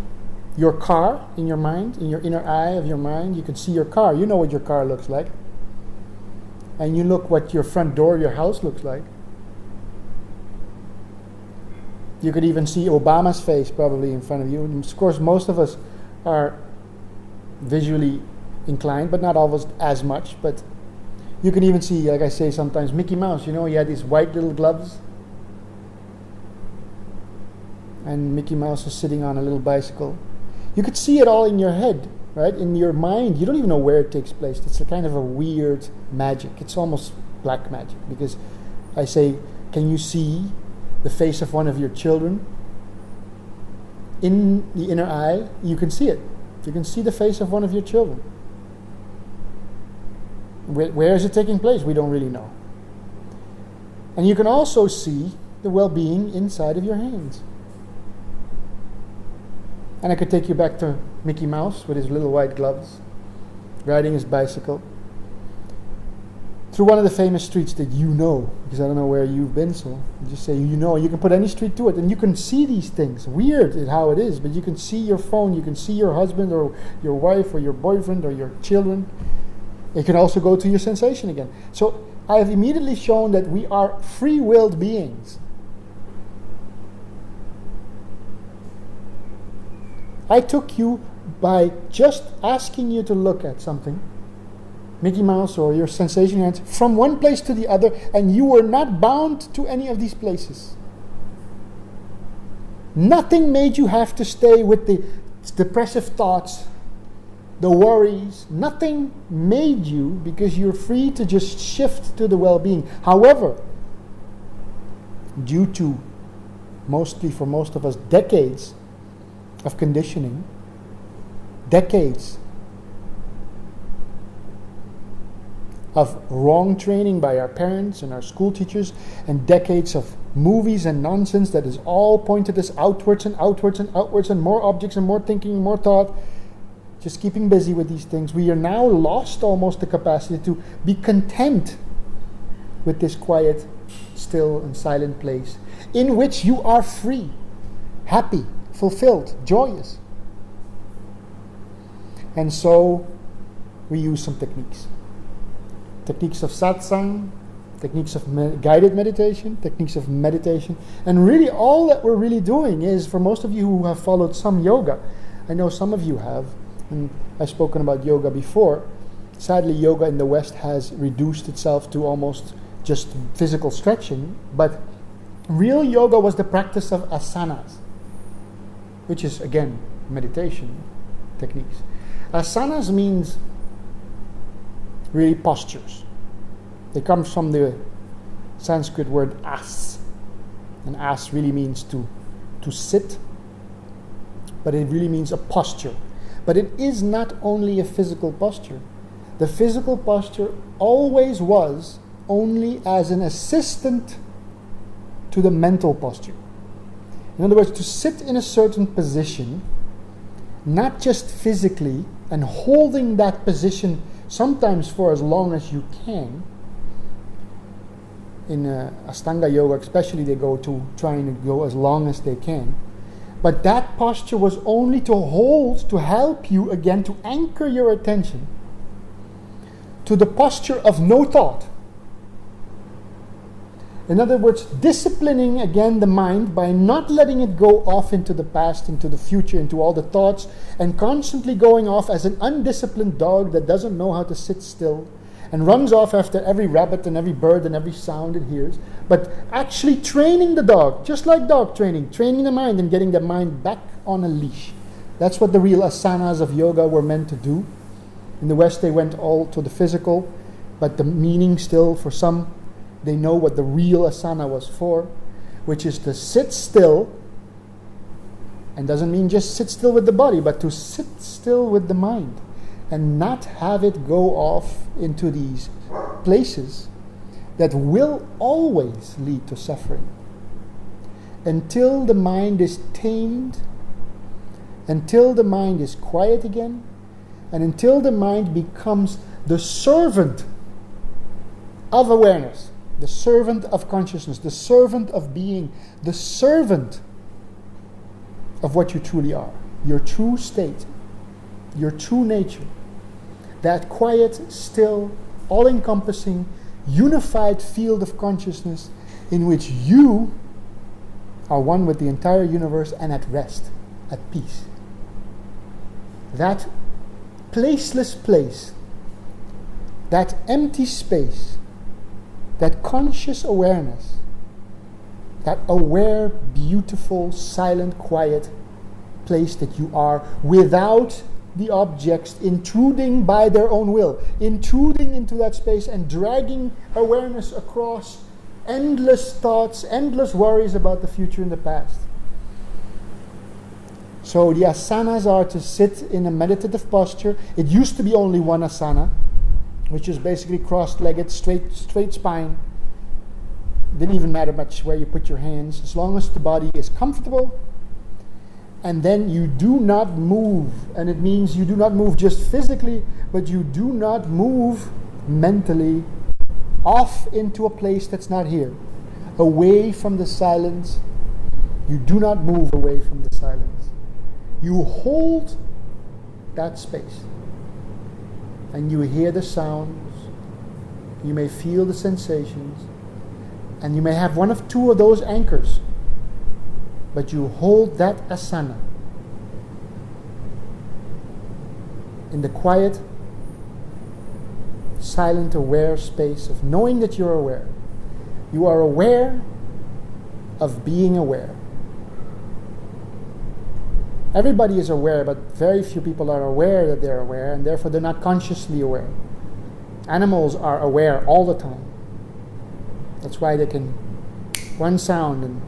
your car in your mind, in your inner eye of your mind? You can see your car. You know what your car looks like. And you look what your front door of your house looks like. You could even see Obama's face probably in front of you. And of course, most of us are visually inclined, but not always as much. But you can even see, like I say sometimes, Mickey Mouse. You know, he had these white little gloves. And Mickey Mouse is sitting on a little bicycle. You could see it all in your head, right? In your mind. You don't even know where it takes place. It's a kind of a weird magic. It's almost black magic. Because I say, can you see the face of one of your children? In the inner eye, you can see it. You can see the face of one of your children. Where is it taking place? We don't really know. And you can also see the well-being inside of your hands. And I could take you back to Mickey Mouse with his little white gloves, riding his bicycle, through one of the famous streets that you know, because I don't know where you've been, so you just say you know, you can put any street to it, and you can see these things. Weird is how it is, but you can see your phone, you can see your husband or your wife or your boyfriend or your children. It can also go to your sensation again. So I have immediately shown that we are free-willed beings. I took you by just asking you to look at something, Mickey Mouse or your sensation hands, from one place to the other, and you were not bound to any of these places. Nothing made you have to stay with the depressive thoughts, the worries. Nothing made you, because you're free to just shift to the well-being. However, due to, mostly for most of us, decades of conditioning, decades of wrong training by our parents and our school teachers, and decades of movies and nonsense that is all pointed us outwards and outwards and outwards, and more objects and more thinking and more thought, just keeping busy with these things, we are now lost almost the capacity to be content with this quiet, still and silent place in which you are free, happy, fulfilled, joyous. And so we use some techniques. Techniques of satsang, techniques of guided meditation, techniques of meditation. And really all that we're really doing is, for most of you who have followed some yoga, I know some of you have, and I've spoken about yoga before. Sadly, yoga in the West has reduced itself to almost just physical stretching, but real yoga was the practice of asanas, which is, again, meditation techniques. Asanas means really postures. They come from the Sanskrit word as. And as really means to sit, but it really means a posture. But it is not only a physical posture. The physical posture always was only as an assistant to the mental posture. In other words, to sit in a certain position, not just physically, and holding that position sometimes for as long as you can. In Ashtanga yoga especially, they go to trying to go as long as they can. But that posture was only to hold, to help you again, to anchor your attention to the posture of no thought. In other words, disciplining again the mind by not letting it go off into the past, into the future, into all the thoughts, and constantly going off as an undisciplined dog that doesn't know how to sit still and runs off after every rabbit and every bird and every sound it hears, but actually training the dog, just like dog training, training the mind and getting the mind back on a leash. That's what the real asanas of yoga were meant to do. In the West, they went all to the physical, but the meaning still, for some, they know what the real asana was for, which is to sit still, and doesn't mean just sit still with the body, but to sit still with the mind and not have it go off into these places that will always lead to suffering. Until the mind is tamed, until the mind is quiet again, and until the mind becomes the servant of awareness, the servant of consciousness, the servant of being, the servant of what you truly are, your true state, your true nature, that quiet, still, all-encompassing, unified field of consciousness in which you are one with the entire universe and at rest, at peace. That placeless place, that empty space, that conscious awareness, that aware, beautiful, silent, quiet place that you are without the objects intruding by their own will, intruding into that space and dragging awareness across endless thoughts, endless worries about the future and the past. So the asanas are to sit in a meditative posture. It used to be only one asana, which is basically cross-legged, straight spine. Didn't even matter much where you put your hands, as long as the body is comfortable. And then you do not move, and it means you do not move just physically, but you do not move mentally off into a place that's not here, away from the silence. You do not move away from the silence. You hold that space, and you hear the sounds, you may feel the sensations, and you may have one of two of those anchors, but you hold that asana in the quiet, silent, aware space of knowing that you're aware. You are aware of being aware. Everybody is aware, but very few people are aware that they're aware, and therefore they're not consciously aware. Animals are aware all the time. That's why they can, one sound, and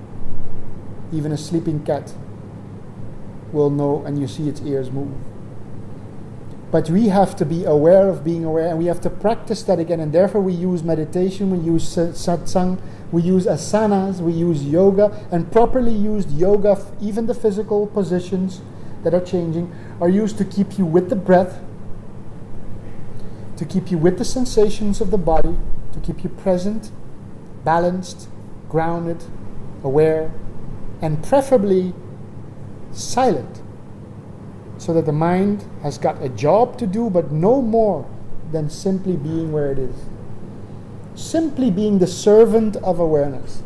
even a sleeping cat will know, and you see its ears move. But we have to be aware of being aware, and we have to practice that again, and therefore we use meditation, we use satsang, we use asanas, we use yoga, and properly used yoga, even the physical positions that are changing, are used to keep you with the breath, to keep you with the sensations of the body, to keep you present, balanced, grounded, aware, and preferably silent, so that the mind has got a job to do, but no more than simply being where it is. Simply being the servant of awareness.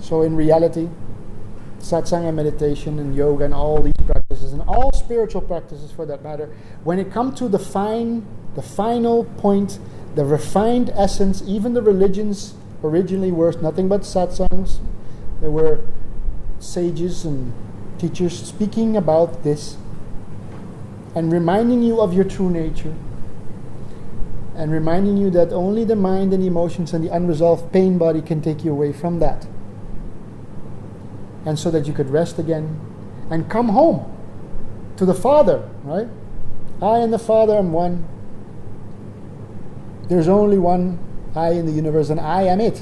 So in reality, satsang and meditation and yoga and all these practices, and all spiritual practices for that matter, when it comes to the final point, the refined essence, even the religions originally were nothing but satsangs. There were sages and teachers speaking about this and reminding you of your true nature, and reminding you that only the mind and emotions and the unresolved pain body can take you away from that, and so that you could rest again and come home to the Father, right? I and the Father am one. There's only one I in the universe, and I am it,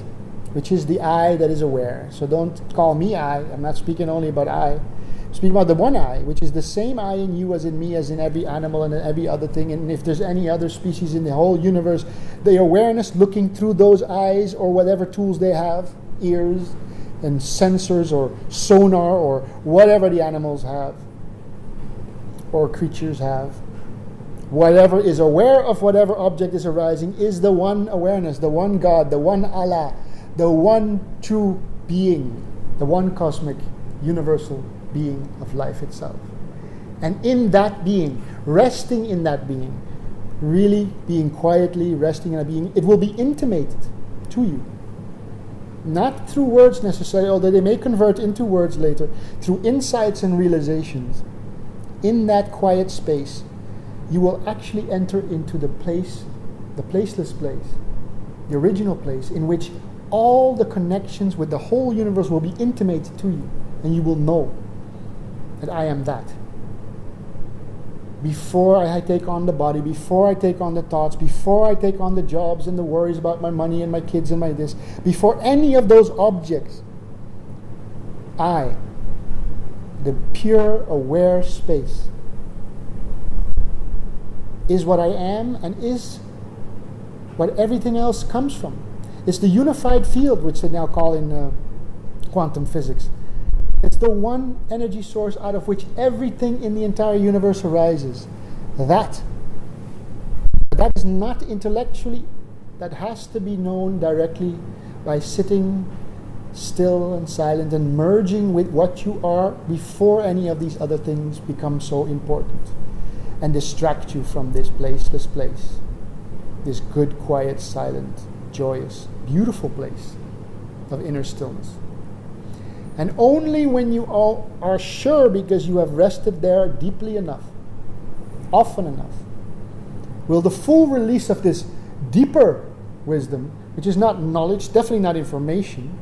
which is the I that is aware. So don't call me I. I'm not speaking only about I. I'm speaking about the one I, which is the same I in you as in me, as in every animal and in every other thing. And if there's any other species in the whole universe, the awareness looking through those eyes or whatever tools they have, ears and sensors or sonar or whatever the animals have or creatures have, whatever is aware of whatever object is arising is the one awareness, the one God, the one Allah, the one true being, the one cosmic, universal being of life itself. And in that being, resting in that being, really being quietly resting in a being, it will be intimated to you. Not through words necessarily, although they may convert into words later, through insights and realizations. In that quiet space, you will actually enter into the place, the placeless place, the original place, in which all the connections with the whole universe will be intimated to you, and you will know that I am that. Before I take on the body, before I take on the thoughts, before I take on the jobs and the worries about my money and my kids and my this, before any of those objects, I, the pure aware space, is what I am and is what everything else comes from. It's the unified field, which they now call in quantum physics. It's the one energy source out of which everything in the entire universe arises. That is not intellectually, that has to be known directly by sitting still and silent and merging with what you are before any of these other things become so important and distract you from this placeless place, this good, quiet, silent, joyous, beautiful place of inner stillness. And only when you all are sure, because you have rested there deeply enough, often enough, will the full release of this deeper wisdom, which is not knowledge, definitely not information,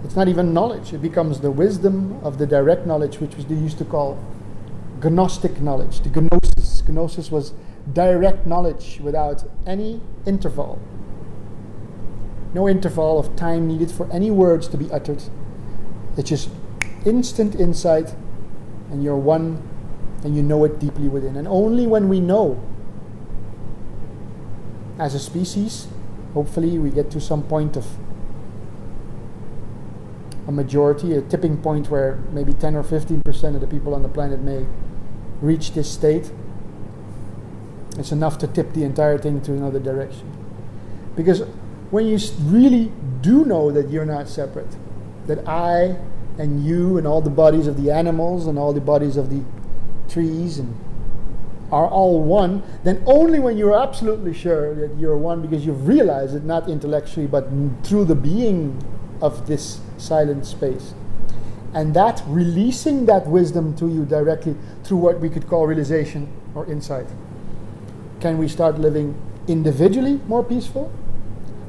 it's not even knowledge, it becomes the wisdom of the direct knowledge, which they used to call Gnostic knowledge, the Gnosis. Gnosis was direct knowledge without any interval. No interval of time needed for any words to be uttered. It's just instant insight, and you're one, and you know it deeply within. And only when we know, as a species, hopefully we get to some point of a majority, a tipping point where maybe 10 or 15% of the people on the planet may reach this state. It's enough to tip the entire thing to another direction. Because when you really do know that you're not separate, that I and you and all the bodies of the animals and all the bodies of the trees and are all one, then only when you're absolutely sure that you're one, because you've realized it not intellectually but through the being of this silent space. And that releasing that wisdom to you directly through what we could call realization or insight, can we start living individually more peaceful,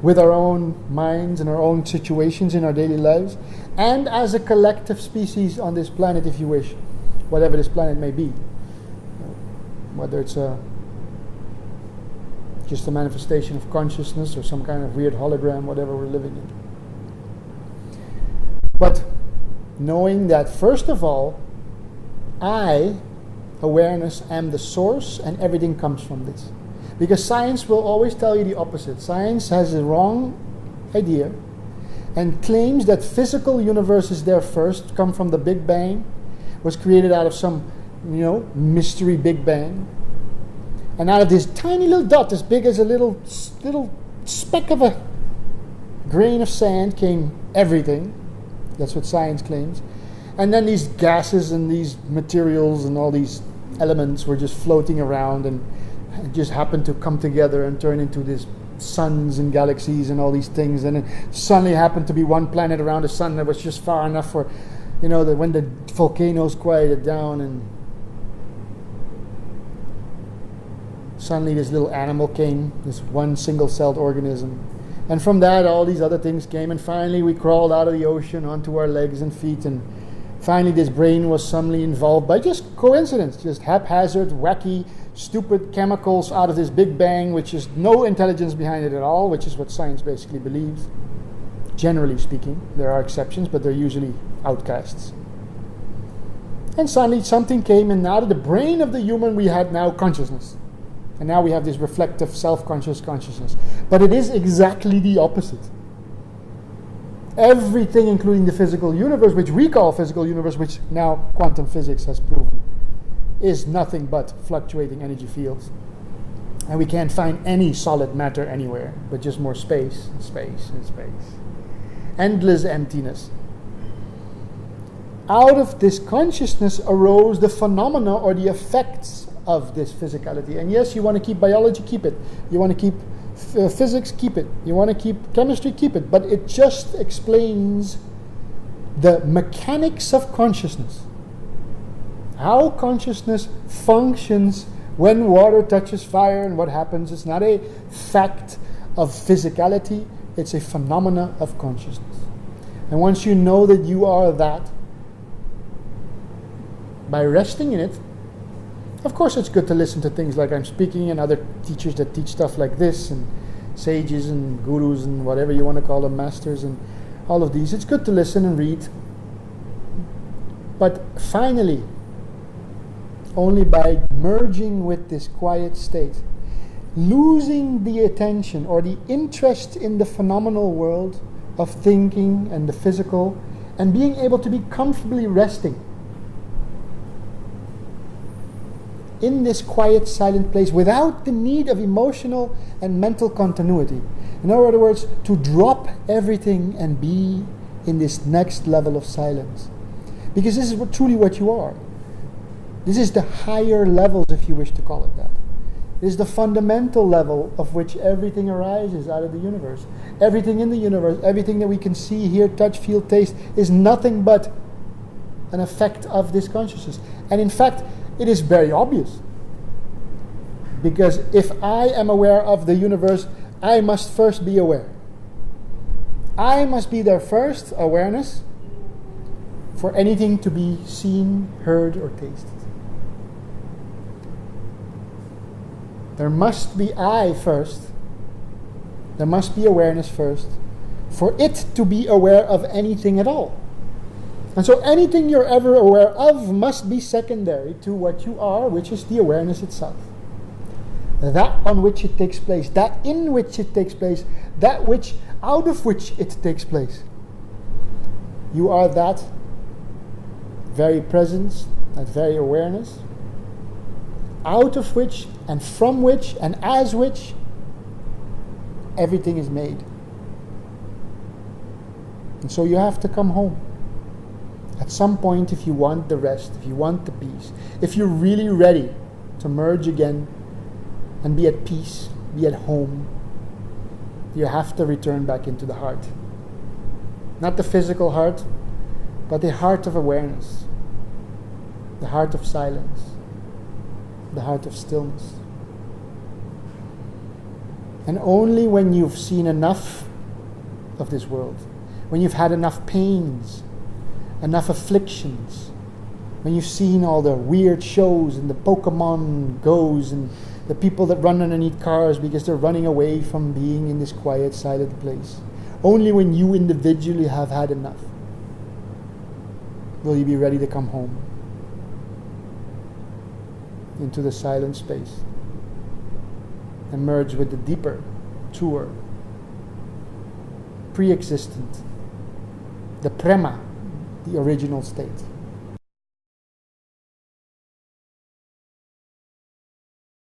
with our own minds and our own situations in our daily lives, and as a collective species on this planet, if you wish, whatever this planet may be, whether it's just a manifestation of consciousness or some kind of weird hologram, whatever we're living in. But knowing that, first of all, I, awareness, am the source and everything comes from this. Because science will always tell you the opposite. Science has a wrong idea and claims that physical universe is there first, come from the Big Bang, was created out of some, mystery Big Bang. And out of this tiny little dot, as big as a little speck of a grain of sand, came everything. That's what science claims. And then these gases and these materials and all these elements were just floating around and it just happened to come together and turn into these suns and galaxies and all these things. And it suddenly happened to be one planet around the sun that was just far enough for, that when the volcanoes quieted down and suddenly this little animal came, this one single-celled organism. And from that, all these other things came, and finally we crawled out of the ocean onto our legs and feet, and finally this brain was suddenly involved by just coincidence, just haphazard, wacky, stupid chemicals out of this Big Bang, which is no intelligence behind it at all, which is what science basically believes. Generally speaking, there are exceptions, but they're usually outcasts. And suddenly something came, and out of the brain of the human we had now consciousness. And now we have this reflective, self-conscious consciousness. But it is exactly the opposite. Everything, including the physical universe, which we call physical universe, which now quantum physics has proven, is nothing but fluctuating energy fields. And we can't find any solid matter anywhere, but just more space and space and space. Endless emptiness. Out of this consciousness arose the phenomena or the effects of this physicality. And yes, you want to keep biology, keep it. You want to keep physics, keep it. You want to keep chemistry, keep it. But it just explains the mechanics of consciousness. How consciousness functions When water touches fire and what happens, it's not a fact of physicality, it's a phenomena of consciousness. And once you know that you are that, by resting in it, of course it's good to listen to things like I'm speaking and other teachers that teach stuff like this, and sages and gurus and whatever you want to call them, masters and all of these. It's good to listen and read. But finally, only by merging with this quiet state, losing the attention or the interest in the phenomenal world of thinking and the physical, and being able to be comfortably resting in this quiet, silent place without the need of emotional and mental continuity. In other words, to drop everything and be in this next level of silence. Because this is truly what you are. This is the higher levels, if you wish to call it that. This is the fundamental level of which everything arises out of the universe. Everything in the universe, everything that we can see, hear, touch, feel, taste, is nothing but an effect of this consciousness. And in fact, it is very obvious. Because if I am aware of the universe, I must first be aware. I must be there first, awareness, for anything to be seen, heard, or tasted. There must be I first. There must be awareness first for it to be aware of anything at all. And so anything you're ever aware of must be secondary to what you are, which is the awareness itself. That on which it takes place, that in which it takes place, that which out of which it takes place. You are that very presence, that very awareness, out of which and from which and as which everything is made. And so you have to come home. At some point, if you want the rest, if you want the peace, if you're really ready to merge again and be at peace, be at home, you have to return back into the heart. Not the physical heart, but the heart of awareness, the heart of silence, the heart of stillness. And only when you've seen enough of this world, when you've had enough pains, enough afflictions, when you've seen all the weird shows and the Pokemon Go's and the people that run underneath cars because they're running away from being in this quiet, silent place, only when you individually have had enough will you be ready to come home into the silent space and merge with the deeper, truer, pre-existent, the prema, the original state.